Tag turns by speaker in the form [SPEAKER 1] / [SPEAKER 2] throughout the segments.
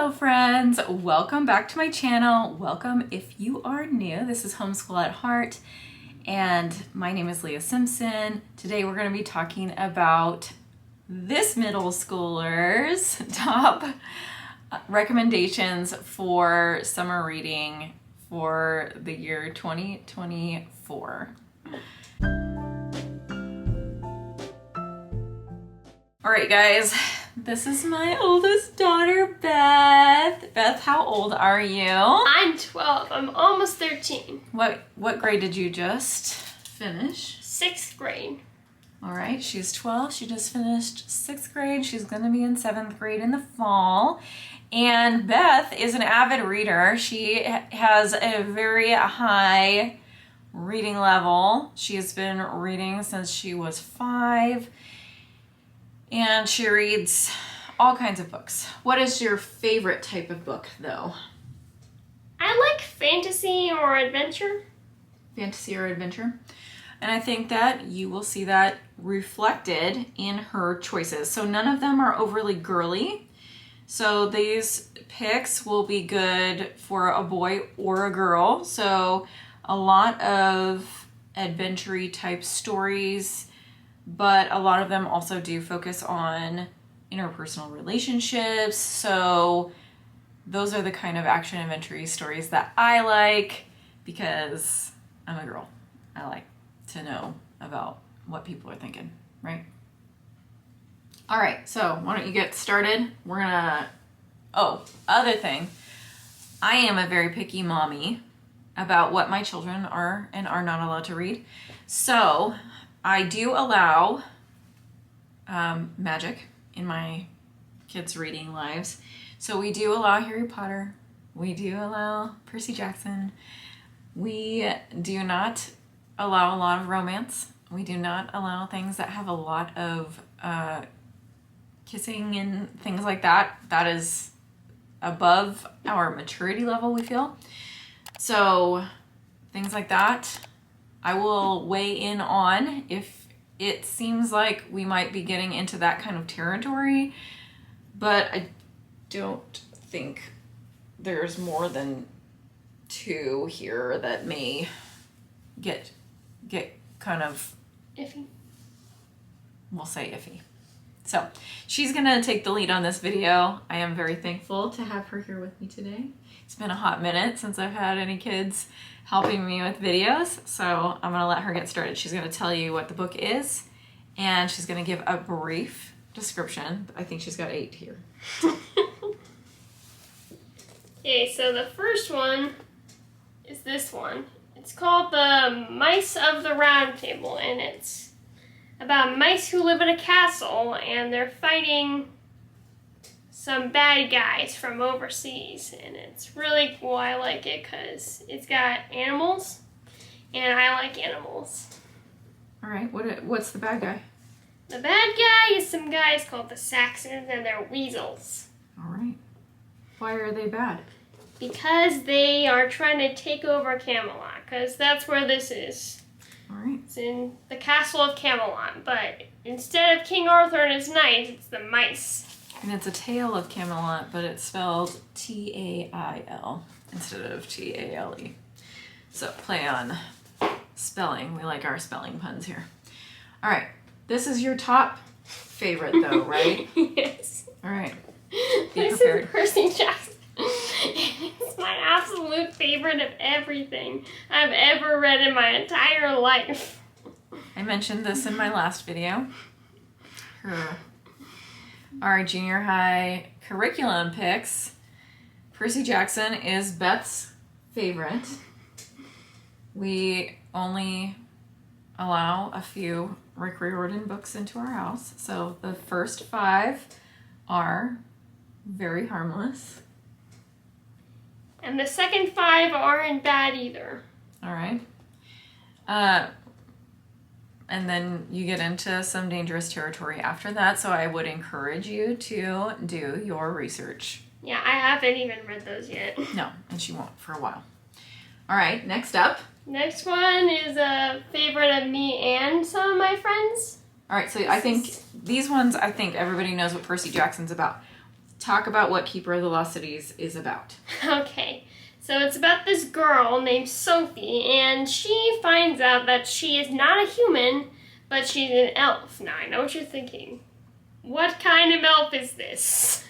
[SPEAKER 1] Hello friends, welcome back to my channel. Welcome if you are new. This is Homeschool at Heart and my name is Leah Simpson. Today we're going to be talking about this middle schooler's top recommendations for summer reading for the year 2024. All right guys, this is my oldest daughter, Beth. Beth, how old are you?
[SPEAKER 2] I'm 12. I'm almost 13.
[SPEAKER 1] What grade did you just finish?
[SPEAKER 2] 6th grade.
[SPEAKER 1] All right, she's 12. She just finished 6th grade. She's going to be in 7th grade in the fall. And Beth is an avid reader. She has a very high reading level. She has been reading since she was 5. And she reads all kinds of books. What is your favorite type of book, though?
[SPEAKER 2] I like fantasy or adventure.
[SPEAKER 1] Fantasy or adventure? And I think that you will see that reflected in her choices. So none of them are overly girly. So these picks will be good for a boy or a girl. So a lot of adventure-y type stories, but a lot of them also do focus on interpersonal relationships. So those are the kind of action adventure stories that I like because I'm a girl. I like to know about what people are thinking, right? All right, so why don't you get started? We're gonna, other thing, I am a very picky mommy about what my children are and are not allowed to read. So I do allow magic in my kids' reading lives. So we do allow Harry Potter. We do allow Percy Jackson. We do not allow a lot of romance. We do not allow things that have a lot of kissing and things like that. That is above our maturity level, we feel. So things like that, I will weigh in on if it seems like we might be getting into that kind of territory, but I don't think there's more than 2 here that may get kind of
[SPEAKER 2] iffy.
[SPEAKER 1] We'll say iffy. So she's gonna take the lead on this video. I am very thankful to have her here with me today. It's been a hot minute since I've had any kids helping me with videos, so I'm gonna let her get started. She's gonna tell you what the book is, and she's gonna give a brief description. I think she's got 8 here.
[SPEAKER 2] Okay, so the first one is this one. It's called The Mice of the Round Table, and it's about mice who live in a castle, and they're fighting some bad guys from overseas, and it's really cool. I like it because it's got animals, and I like animals.
[SPEAKER 1] All right, what's the bad guy?
[SPEAKER 2] The bad guy is some guys called the Saxons, and they're weasels.
[SPEAKER 1] All right. Why are they bad?
[SPEAKER 2] Because they are trying to take over Camelot, because that's where this is.
[SPEAKER 1] All right.
[SPEAKER 2] It's in the castle of Camelot, but instead of King Arthur and his knights, it's the mice.
[SPEAKER 1] And it's a tale of Camelot, but it's spelled T-A-I-L instead of T-A-L-E. So play on spelling. We like our spelling puns here. All right. This is your top favorite, though, right?
[SPEAKER 2] Yes.
[SPEAKER 1] All right. Be
[SPEAKER 2] This
[SPEAKER 1] prepared.
[SPEAKER 2] is Percy Jackson. It's my absolute favorite of everything I've ever read in my entire life.
[SPEAKER 1] I mentioned this in my last video. Our junior high curriculum picks. Percy Jackson is Beth's favorite. We only allow a few Rick Riordan books into our house. So the first 5 are very harmless.
[SPEAKER 2] And the second 5 aren't bad either.
[SPEAKER 1] All right. And then you get into some dangerous territory after that, so I would encourage you to do your research.
[SPEAKER 2] Yeah, I haven't even read those yet.
[SPEAKER 1] No, and she won't for a while. All right, next up.
[SPEAKER 2] Next one is a favorite of me and some of my friends.
[SPEAKER 1] All right, so I think these ones, I think everybody knows what Percy Jackson's about. talk about what Keeper of the Lost Cities is about.
[SPEAKER 2] Okay. So it's about this girl named Sophie, and she finds out that she is not a human, but she's an elf. Now, I know what you're thinking. What kind of elf is this?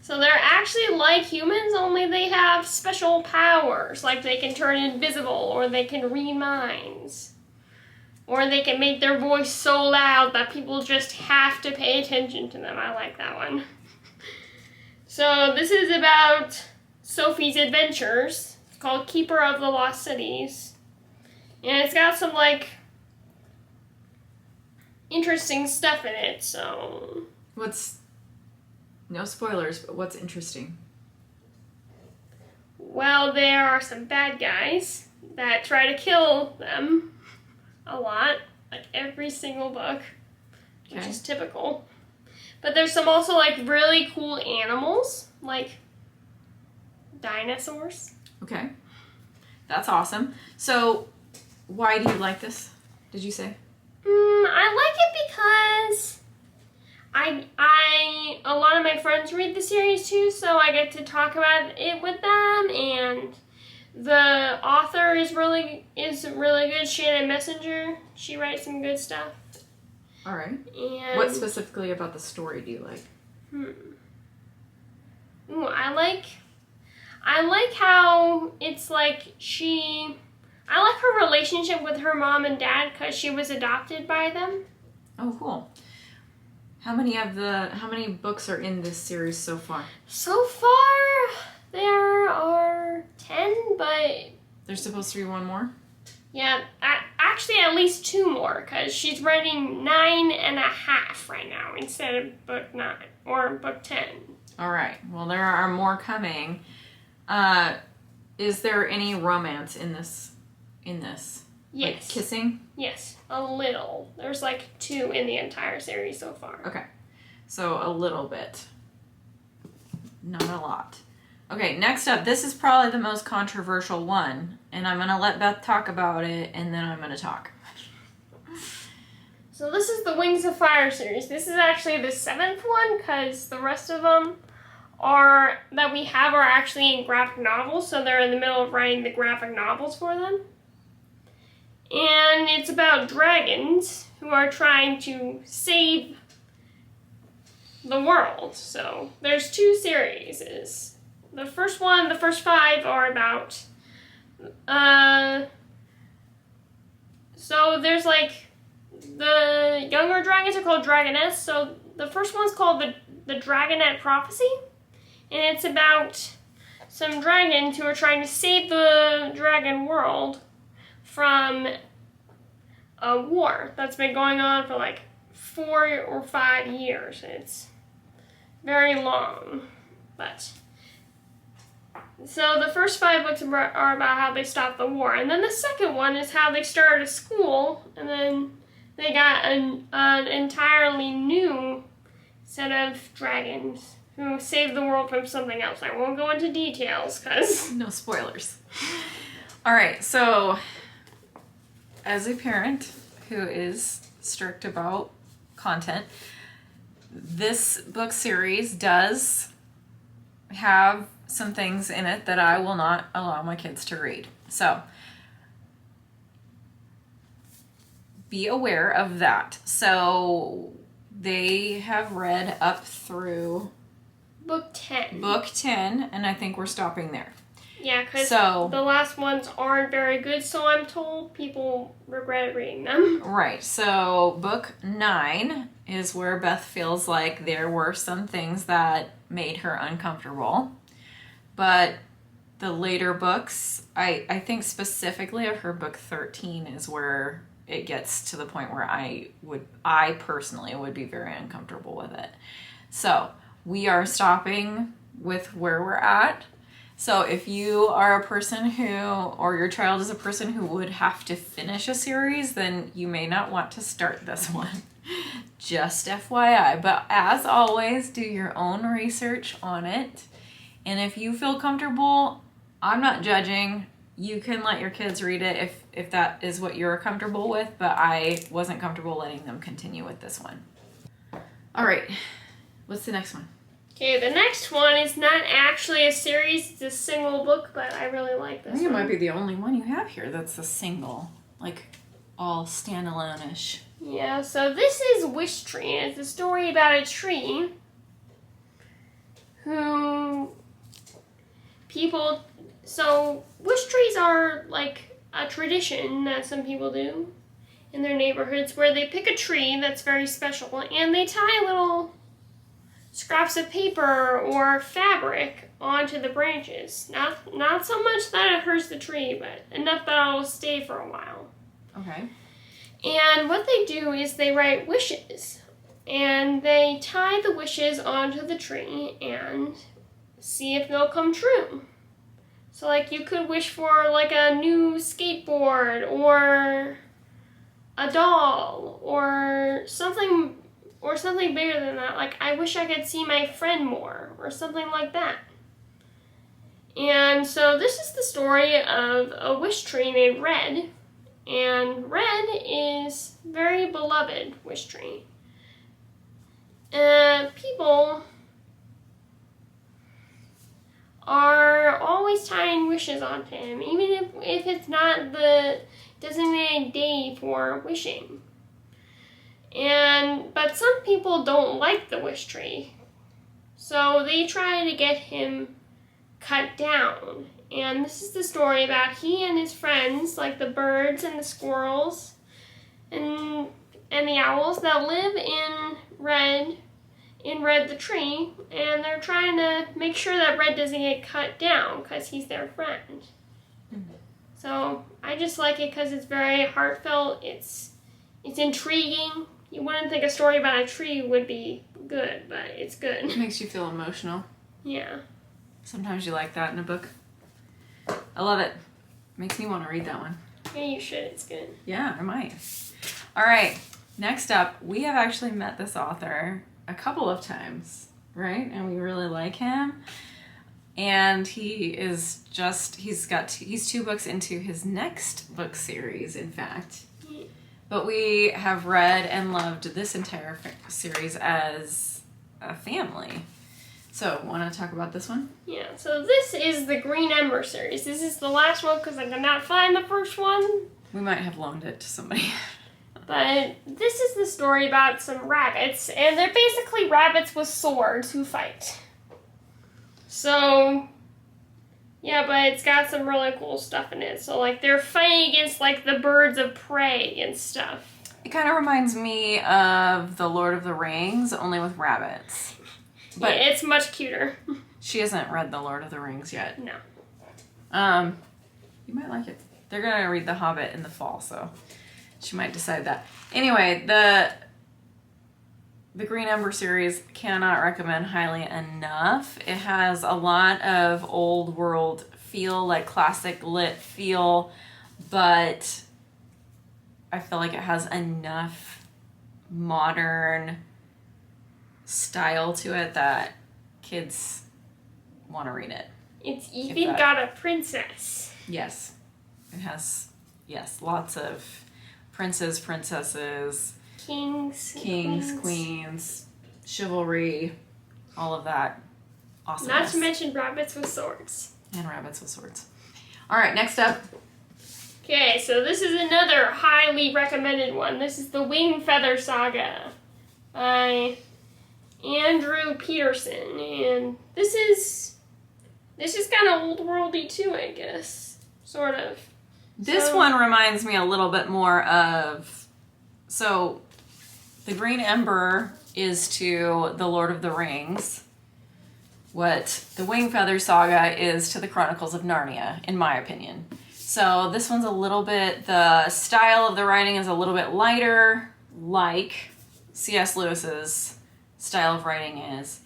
[SPEAKER 2] So they're actually like humans, only they have special powers, like they can turn invisible, or they can read minds. Or they can make their voice so loud that people just have to pay attention to them. I like that one. So this is about Sophie's adventures. It's called Keeper of the Lost Cities. And it's got some, like, interesting stuff in it, so...
[SPEAKER 1] No spoilers, but what's interesting?
[SPEAKER 2] Well, there are some bad guys that try to kill them a lot, like every single book, which is typical. But there's some also, like, really cool animals, like dinosaurs.
[SPEAKER 1] Okay. That's awesome. So, why do you like this, did you say?
[SPEAKER 2] I like it because a lot of my friends read the series too, so I get to talk about it with them, and the author is really good, Shannon Messenger. She writes some good stuff.
[SPEAKER 1] All right.
[SPEAKER 2] And
[SPEAKER 1] what specifically about the story do you like?
[SPEAKER 2] I like how it's like I like her relationship with her mom and dad because she was adopted by them.
[SPEAKER 1] Oh, cool. How many books are in this series so far?
[SPEAKER 2] So far, there are 10, but...
[SPEAKER 1] There's supposed to be one more?
[SPEAKER 2] Yeah, actually at least 2 more, because she's writing 9.5 right now instead of book 9, or book 10.
[SPEAKER 1] All right. Well, there are more coming. Is there any romance in this?
[SPEAKER 2] Yes.
[SPEAKER 1] Like kissing?
[SPEAKER 2] Yes, a little. There's like 2 in the entire series so far.
[SPEAKER 1] Okay. So a little bit. Not a lot. Okay, next up, this is probably the most controversial one, and I'm going to let Beth talk about it, and then I'm going to talk.
[SPEAKER 2] So this is the Wings of Fire series. This is actually the 7th one, because the rest of them that we have are actually in graphic novels, so they're in the middle of writing the graphic novels for them. And it's about dragons who are trying to save the world. So there's 2 series. The first 5 are about so there's like the younger dragons are called dragonets. So the first one's called the Dragonet Prophecy, and it's about some dragons who are trying to save the dragon world from a war that's been going on for like 4 or 5 years. It's very long, but so the first 5 books are about how they stopped the war, and then the second one is how they started a school, and then they got an entirely new set of dragons who saved the world from something else. I won't go into details because
[SPEAKER 1] no spoilers. All right, so as a parent who is strict about content, this book series does have some things in it that I will not allow my kids to read. So be aware of that. So they have read up through
[SPEAKER 2] book 10.
[SPEAKER 1] Book 10, and I think we're stopping there.
[SPEAKER 2] Yeah, because the last ones aren't very good, so I'm told people regret reading them.
[SPEAKER 1] Right, so book 9 is where Beth feels like there were some things that made her uncomfortable. But the later books, I think specifically of her book 13 is where it gets to the point where I personally would be very uncomfortable with it. So we are stopping with where we're at. So if you are a person or your child is a person who would have to finish a series, then you may not want to start this one. Just FYI. But as always, do your own research on it. And if you feel comfortable, I'm not judging. You can let your kids read it if that is what you're comfortable with, but I wasn't comfortable letting them continue with this one. All right. What's the next one?
[SPEAKER 2] Okay, the next one is not actually a series, it's a single book, but I really like this
[SPEAKER 1] I think
[SPEAKER 2] one.
[SPEAKER 1] it might be the only one you have here that's a single, like all standalone-ish.
[SPEAKER 2] Yeah, so this is Wish Tree, and it's a story about a tree so wish trees are like a tradition that some people do in their neighborhoods where they pick a tree that's very special and they tie little scraps of paper or fabric onto the branches. Not so much that it hurts the tree, but enough that it'll stay for a while.
[SPEAKER 1] Okay.
[SPEAKER 2] And what they do is they write wishes. And they tie the wishes onto the tree and see if they'll come true. So like you could wish for like a new skateboard or a doll or something bigger than that. Like I wish I could see my friend more or something like that. And so this is the story of a wish tree named Red. And Red is very beloved wish tree. People are always tying wishes onto him, even if it's not the designated day for wishing. But some people don't like the wish tree, so they try to get him cut down. And this is the story about he and his friends, like the birds and the squirrels and the owls that live in Red the tree, and they're trying to make sure that Red doesn't get cut down because he's their friend. Mm-hmm. So I just like it because it's very heartfelt. It's intriguing. You wouldn't think a story about a tree would be good, but it's good.
[SPEAKER 1] It makes you feel emotional.
[SPEAKER 2] Yeah.
[SPEAKER 1] Sometimes you like that in a book. I love it. Makes me want to read that one.
[SPEAKER 2] Yeah, you should. It's good.
[SPEAKER 1] Yeah, I might. All right. Next up, we have actually met this author a couple of times, right? And we really like him. And he's 2 books into his next book series, in fact. But we have read and loved this entire series as a family. So, want to talk about this one?
[SPEAKER 2] Yeah, so this is the Green Ember series. This is the last one because I could not find the first one.
[SPEAKER 1] We might have loaned it to somebody.
[SPEAKER 2] But this is the story about some rabbits, and they're basically rabbits with swords who fight. So, yeah, but it's got some really cool stuff in it. So, like, they're fighting against, like, the birds of prey and stuff.
[SPEAKER 1] It kind of reminds me of The Lord of the Rings, only with rabbits.
[SPEAKER 2] But yeah, it's much cuter.
[SPEAKER 1] She hasn't read The Lord of the Rings yet.
[SPEAKER 2] No.
[SPEAKER 1] You might like it. They're going to read The Hobbit in the fall, so she might decide that. Anyway, the Green Ember series cannot recommend highly enough. It has a lot of old world feel, like classic lit feel, but I feel like it has enough modern style to it that kids want to read it.
[SPEAKER 2] It's even got a princess.
[SPEAKER 1] Yes. It has, lots of princes, princesses,
[SPEAKER 2] kings,
[SPEAKER 1] queens, chivalry, all of that awesomeness.
[SPEAKER 2] Not to mention rabbits with swords.
[SPEAKER 1] And rabbits with swords. All right, next up.
[SPEAKER 2] Okay, so this is another highly recommended one. This is the Wing Feather Saga by Andrew Peterson, and this is kind of old worldy too, I guess, sort of.
[SPEAKER 1] This one reminds me a little bit more of, so the Green Ember is to the Lord of the Rings what the Wing Feather Saga is to the Chronicles of Narnia, in my opinion. So this one's a little bit, the style of the writing is a little bit lighter, like C.S. Lewis's style of writing is,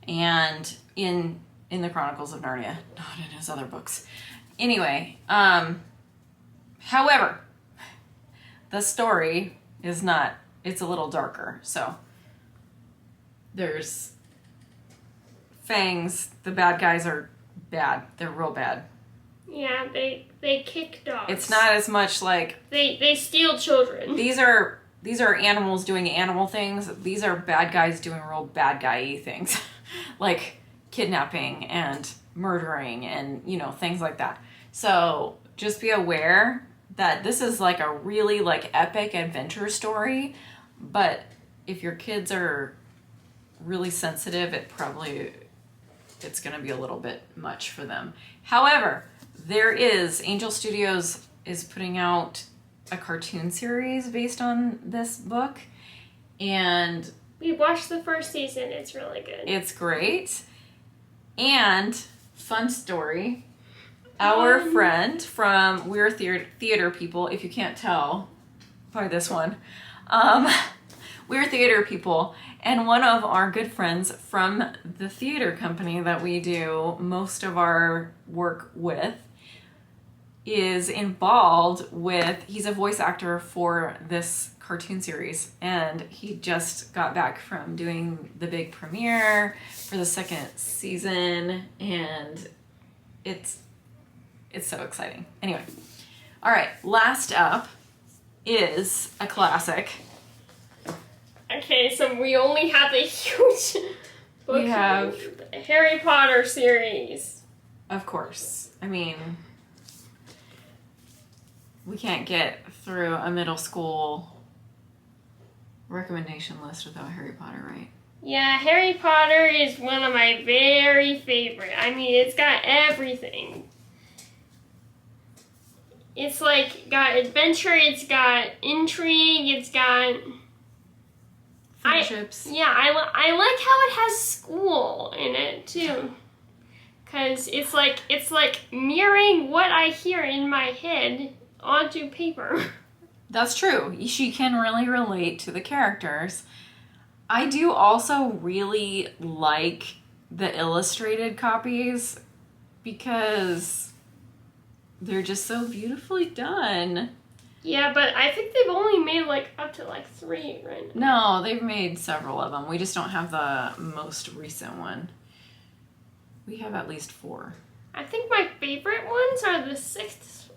[SPEAKER 1] and in the Chronicles of Narnia, not in his other books. Anyway, however, the story is not, it's a little darker. So there's fangs, the bad guys are bad. They're real bad.
[SPEAKER 2] Yeah, they kick dogs.
[SPEAKER 1] It's not as much like
[SPEAKER 2] they steal children.
[SPEAKER 1] These are animals doing animal things. These are bad guys doing real bad guy-y things. like kidnapping and murdering and, you know, things like that. So just be aware that this is like a really like epic adventure story, but if your kids are really sensitive, it's going to be a little bit much for them. However, Angel Studios is putting out a cartoon series based on this book, and
[SPEAKER 2] we watched the first season. It's really good.
[SPEAKER 1] It's great. And fun story, our friend from We're Theater People, if you can't tell by this one, we're theater people, and one of our good friends from the theater company that we do most of our work with is involved with, he's a voice actor for this cartoon series, and he just got back from doing the big premiere for the second season, and it's so exciting. Anyway, all right, last up is a classic.
[SPEAKER 2] Okay, so we only have a huge book.
[SPEAKER 1] We have
[SPEAKER 2] the Harry Potter series.
[SPEAKER 1] Of course. I mean, we can't get through a middle school recommendation list without Harry Potter, right?
[SPEAKER 2] Yeah, Harry Potter is one of my very favorite. I mean, it's got everything. It's like got adventure, it's got intrigue, it's got
[SPEAKER 1] friendships.
[SPEAKER 2] I like how it has school in it too, cause it's like mirroring what I hear in my head onto paper.
[SPEAKER 1] That's true. She can really relate to the characters. I do also really like the illustrated copies because they're just so beautifully done.
[SPEAKER 2] Yeah, but I think they've only made like up to like 3 right
[SPEAKER 1] No,
[SPEAKER 2] now.
[SPEAKER 1] they've made several of them. We just don't have the most recent one. We have at least 4.
[SPEAKER 2] I think my favorite ones are the sixth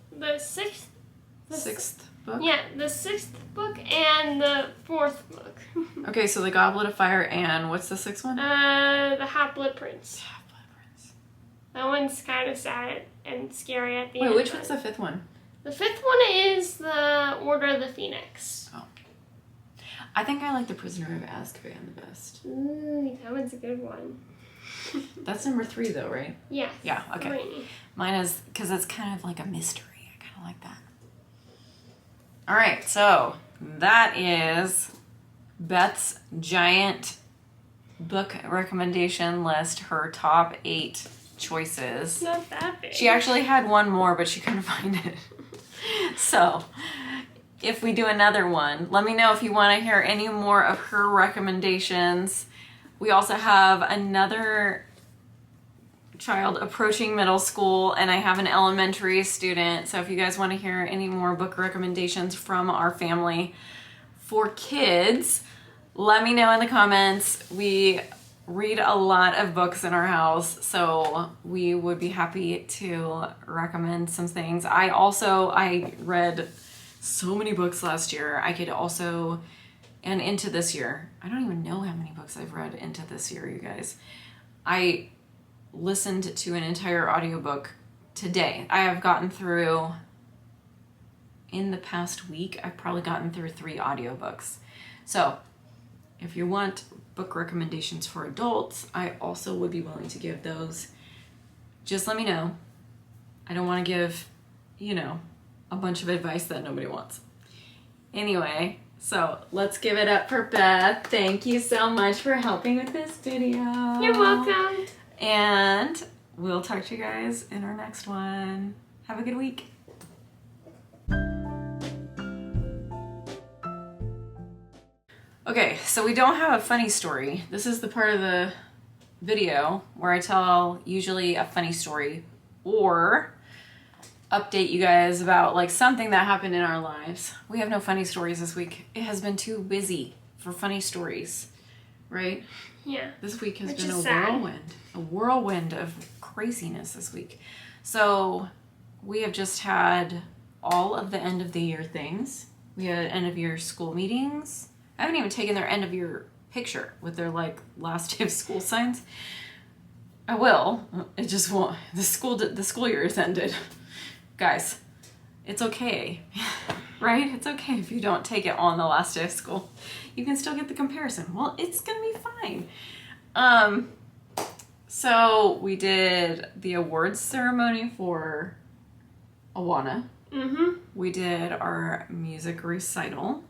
[SPEAKER 1] book?
[SPEAKER 2] Yeah, the 6th book and the 4th book.
[SPEAKER 1] Okay, so the Goblet of Fire and what's the 6th one?
[SPEAKER 2] The Half-Blood Prince.
[SPEAKER 1] Half-Blood Prince.
[SPEAKER 2] That one's kind of sad and scary at the end.
[SPEAKER 1] Wait, which one's the 5th one?
[SPEAKER 2] The 5th one is the Order of the Phoenix.
[SPEAKER 1] Oh. I think I like the Prisoner of Azkaban the best.
[SPEAKER 2] Ooh, that one's a good one.
[SPEAKER 1] That's number 3 though, right?
[SPEAKER 2] Yeah.
[SPEAKER 1] Yeah, okay.
[SPEAKER 2] 3.
[SPEAKER 1] Mine is, because it's kind of like a mystery. I kind of like that. All right, so that is Beth's giant book recommendation list, her top 8 choices.
[SPEAKER 2] It's not that big.
[SPEAKER 1] She actually had one more, but she couldn't find it. So if we do another one, let me know if you want to hear any more of her recommendations. We also have another child approaching middle school, and I have an elementary student. So if you guys want to hear any more book recommendations from our family for kids, let me know in the comments. We read a lot of books in our house, so we would be happy to recommend some things. I read so many books last year. And into this year. I don't even know how many books I've read into this year, you guys. I listened to an entire audiobook today. I have gotten through, in the past week, I've probably gotten through 3 audiobooks. So if you want book recommendations for adults, I also would be willing to give those. Just let me know. I don't want to give, a bunch of advice that nobody wants. Anyway, so let's give it up for Beth. Thank you so much for helping with this video.
[SPEAKER 2] You're welcome.
[SPEAKER 1] And we'll talk to you guys in our next one. Have a good week. Okay, so we don't have a funny story. This is the part of the video where I tell usually a funny story or update you guys about like something that happened in our lives. We have no funny stories this week. It has been too busy for funny stories, right?
[SPEAKER 2] Yeah.
[SPEAKER 1] This week has been a
[SPEAKER 2] a
[SPEAKER 1] whirlwind of craziness this week. So we have just had all of the end of the year things. We had end of year school meetings. I haven't even taken their end of year picture with their like last day of school signs. I will. It just won't. The school year is ended. Guys, it's okay. Right? It's okay if you don't take it on the last day of school. You can still get the comparison. Well, it's going to be fine. So we did the awards ceremony for Awana.
[SPEAKER 2] Mm-hmm.
[SPEAKER 1] We did our music recital.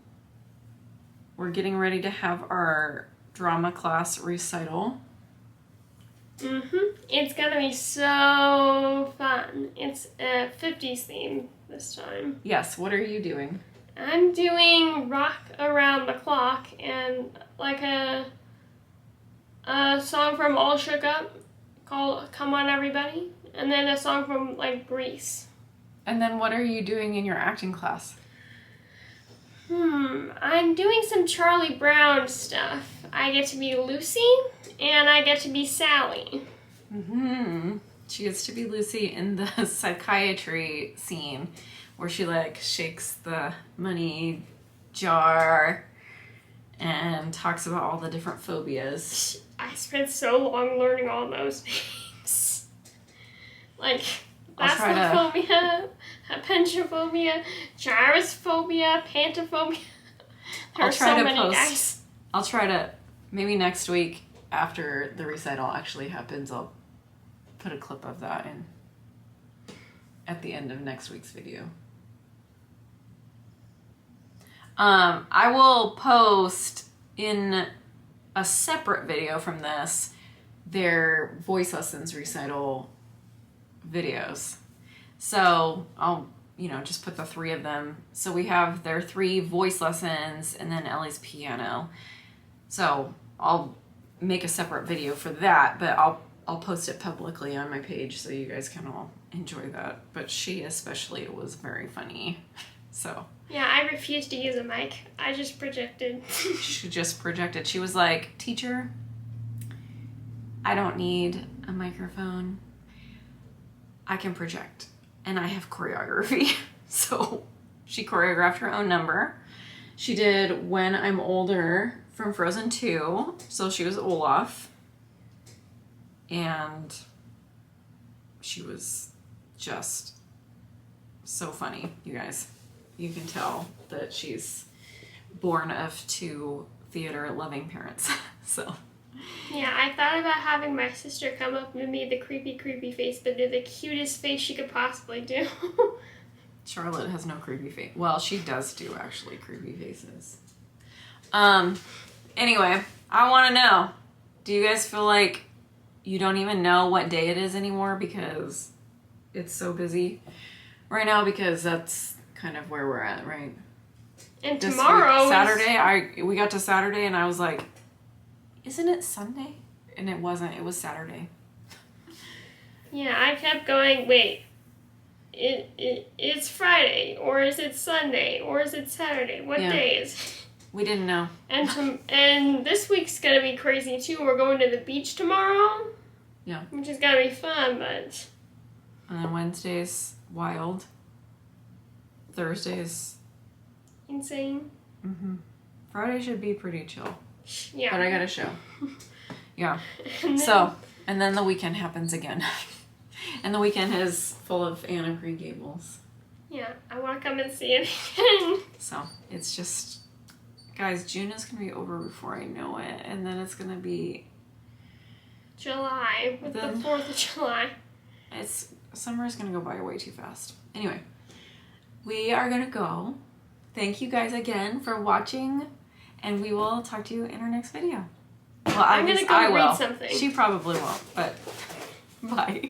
[SPEAKER 1] We're getting ready to have our drama class recital.
[SPEAKER 2] Mm-hmm. It's gonna be so fun. It's a 50s theme this time.
[SPEAKER 1] Yes, what are you doing?
[SPEAKER 2] I'm doing Rock Around the Clock and like a song from All Shook Up called Come On Everybody, and then a song from like Grease.
[SPEAKER 1] And then what are you doing in your acting class?
[SPEAKER 2] I'm doing some Charlie Brown stuff. I get to be Lucy, and I get to be Sally.
[SPEAKER 1] Mm-hmm. She gets to be Lucy in the psychiatry scene where she like shakes the money jar and talks about all the different phobias.
[SPEAKER 2] I spent so long learning all those names. Like, phasmophobia, pensiophobia, gyrophobia, pantophobia. There are so many guys.
[SPEAKER 1] I'll try to, maybe next week after the recital actually happens, I'll put a clip of that in at the end of next week's video. I will post in a separate video from this their voice lessons recital videos. So I'll, just put the 3 of them. So we have their 3 voice lessons and then Ellie's piano. So I'll make a separate video for that, but I'll post it publicly on my page so you guys can all enjoy that. But she especially was very funny. So
[SPEAKER 2] yeah, I refused to use a mic. I just projected.
[SPEAKER 1] She just projected. She was like, "Teacher, I don't need a microphone. I can project, and I have choreography." So she choreographed her own number. She did When I'm Older from Frozen 2. So she was Olaf. And she was just so funny, you guys. You can tell that she's born of 2 theater-loving parents. So
[SPEAKER 2] yeah, I thought about having my sister come up and me the creepy face, but do the cutest face she could possibly do.
[SPEAKER 1] Charlotte has no creepy face. Well, she does do actually creepy faces. Anyway, I want to know, do you guys feel like you don't even know what day it is anymore because it's so busy right now? Because that's kind of where we're at, right?
[SPEAKER 2] And tomorrow
[SPEAKER 1] Saturday, we got to Saturday and I was like, isn't it Sunday? And it wasn't. It was Saturday.
[SPEAKER 2] Yeah, I kept going, wait, it's Friday, or is it Sunday, or is it Saturday? What day is it?
[SPEAKER 1] We didn't know.
[SPEAKER 2] And this week's going to be crazy, too. We're going to the beach tomorrow.
[SPEAKER 1] Yeah.
[SPEAKER 2] Which is going to be fun, but...
[SPEAKER 1] And then Wednesday's wild. Thursday's...
[SPEAKER 2] insane.
[SPEAKER 1] Mm-hmm. Friday should be pretty chill.
[SPEAKER 2] Yeah.
[SPEAKER 1] But I got a show. Yeah. And then the weekend happens again. And the weekend is full of Anne of Green Gables.
[SPEAKER 2] Yeah, I want to come and see it again.
[SPEAKER 1] So, it's just... Guys, June is going to be over before I know it. And then it's going to be...
[SPEAKER 2] July. With the 4th of July.
[SPEAKER 1] Summer is going to go by way too fast. Anyway. We are going to go. Thank you guys again for watching. And we will talk to you in our next video. Well,
[SPEAKER 2] I'm going to go read something.
[SPEAKER 1] She probably won't, but bye.